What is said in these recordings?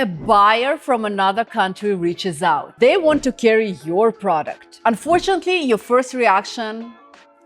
a buyer from another country reaches out. They want to carry your product. Unfortunately, your first reaction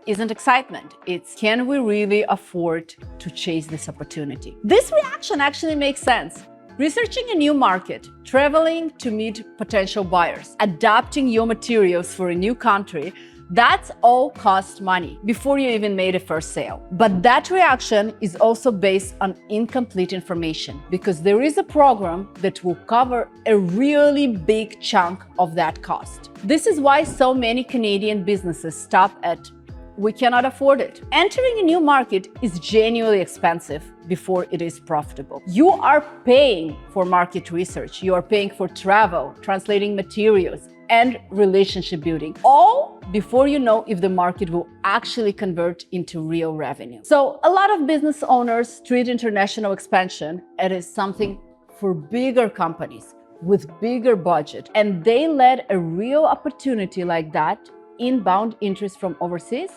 isn't excitement. It's, can we really afford to chase this opportunity? This reaction actually makes sense. Researching a new market, traveling to meet potential buyers, adapting your materials for a new country, that's all cost money before you even made a first sale. But that reaction is also based on incomplete information, because there is a program that will cover a really big chunk of that cost. This is why so many Canadian businesses stop at, we cannot afford it. Entering a new market is genuinely expensive before it is profitable. You are paying for market research, you are paying for travel, translating materials, and relationship building, all before you know if the market will actually convert into real revenue. So a lot of business owners treat international expansion as something for bigger companies with bigger budget, and they let a real opportunity like that, inbound interest from overseas,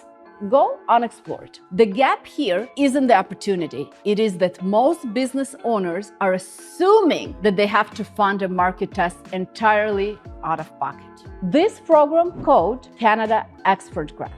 go unexplored. The gap here isn't the opportunity. It is that most business owners are assuming that they have to fund a market test entirely out of pocket. This program called CanExport Grant.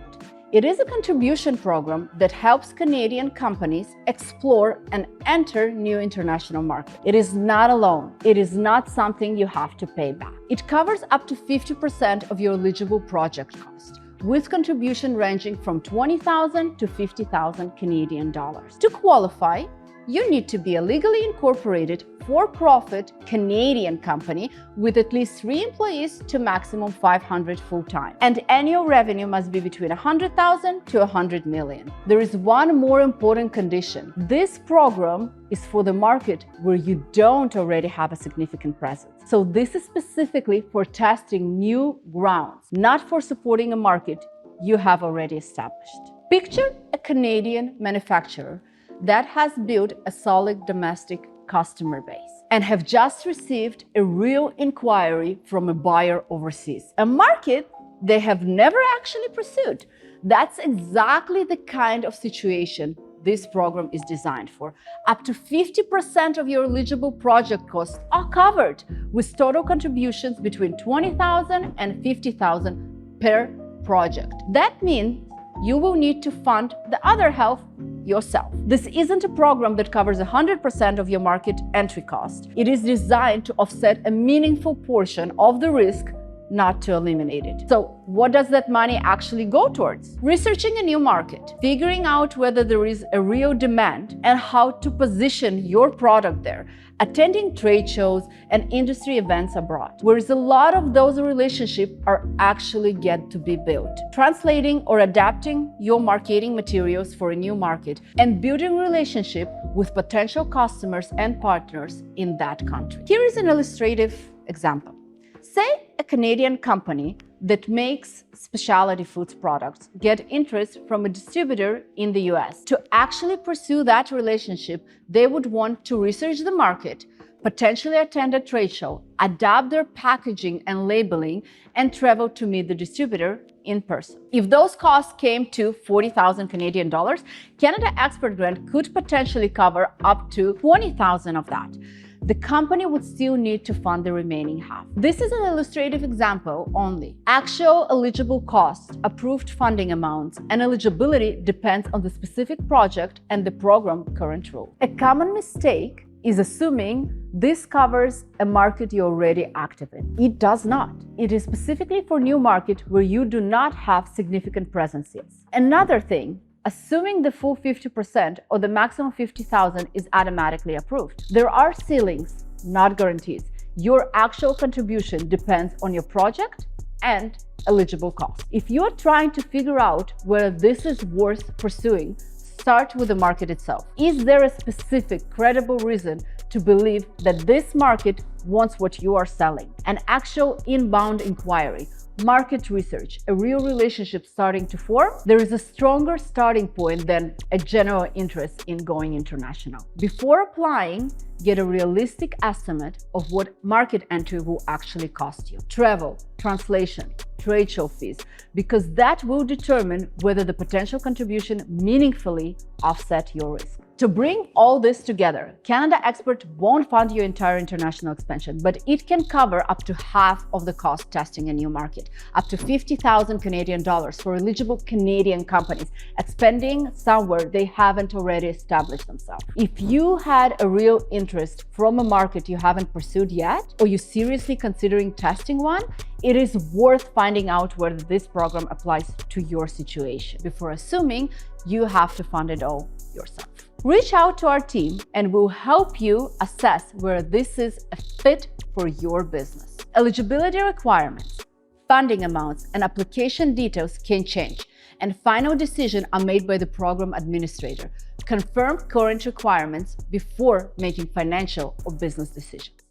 It is a contribution program that helps Canadian companies explore and enter new international markets. It is not a loan. It is not something you have to pay back. It covers up to 50% of your eligible project cost, with contribution ranging from 20,000 to 50,000 Canadian dollars. To qualify, you need to be a legally incorporated for-profit Canadian company with at least 3 employees to maximum 500 full-time. And annual revenue must be between 100,000 to 100 million. There is one more important condition. This program is for the market where you don't already have a significant presence. So this is specifically for testing new grounds, not for supporting a market you have already established. Picture a Canadian manufacturer that has built a solid domestic customer base and have just received a real inquiry from a buyer overseas, a market they have never actually pursued. That's exactly the kind of situation this program is designed for. Up to 50% of your eligible project costs are covered, with total contributions between 20,000 and 50,000 per project. That means you will need to fund the other half yourself. This isn't a program that covers 100% of your market entry cost. It is designed to offset a meaningful portion of the risk, not to eliminate it. So what does that money actually go towards? Researching a new market, figuring out whether there is a real demand and how to position your product there, attending trade shows and industry events abroad, whereas a lot of those relationships are actually yet to be built. Translating or adapting your marketing materials for a new market and building relationship with potential customers and partners in that country. Here is an illustrative example. Say a Canadian company that makes specialty foods products get interest from a distributor in the US. To actually pursue that relationship, they would want to research the market, potentially attend a trade show, adapt their packaging and labeling, and travel to meet the distributor in person. If those costs came to 40,000 Canadian dollars, CanExport Grant could potentially cover up to 20,000 of that. The company would still need to fund the remaining half. This is an illustrative example only. Actual eligible costs, approved funding amounts, and eligibility depends on the specific project and the program current rule. A common mistake is assuming this covers a market you're already active in. It does not. It is specifically for new market where you do not have significant presence yet. Another thing, assuming the full 50% or the maximum 50,000 is automatically approved. There are ceilings, not guarantees. Your actual contribution depends on your project and eligible costs. If you're trying to figure out whether this is worth pursuing, start with the market itself. Is there a specific, credible reason to believe that this market wants what you are selling? An actual inbound inquiry, market research, a real relationship starting to form, there is a stronger starting point than a general interest in going international. Before applying, get a realistic estimate of what market entry will actually cost you. Travel, translation, trade show fees, because that will determine whether the potential contribution meaningfully offset your risk. To bring all this together, CanExport won't fund your entire international expansion, but it can cover up to half of the cost testing a new market, up to 50,000 Canadian dollars for eligible Canadian companies expanding somewhere they haven't already established themselves. If you had a real interest from a market you haven't pursued yet, or you're seriously considering testing one, it is worth finding out whether this program applies to your situation before assuming you have to fund it all yourself. Reach out to our team and we'll help you assess where this is a fit for your business. Eligibility requirements, funding amounts, and application details can change, and final decisions are made by the program administrator. Confirm current requirements before making financial or business decisions.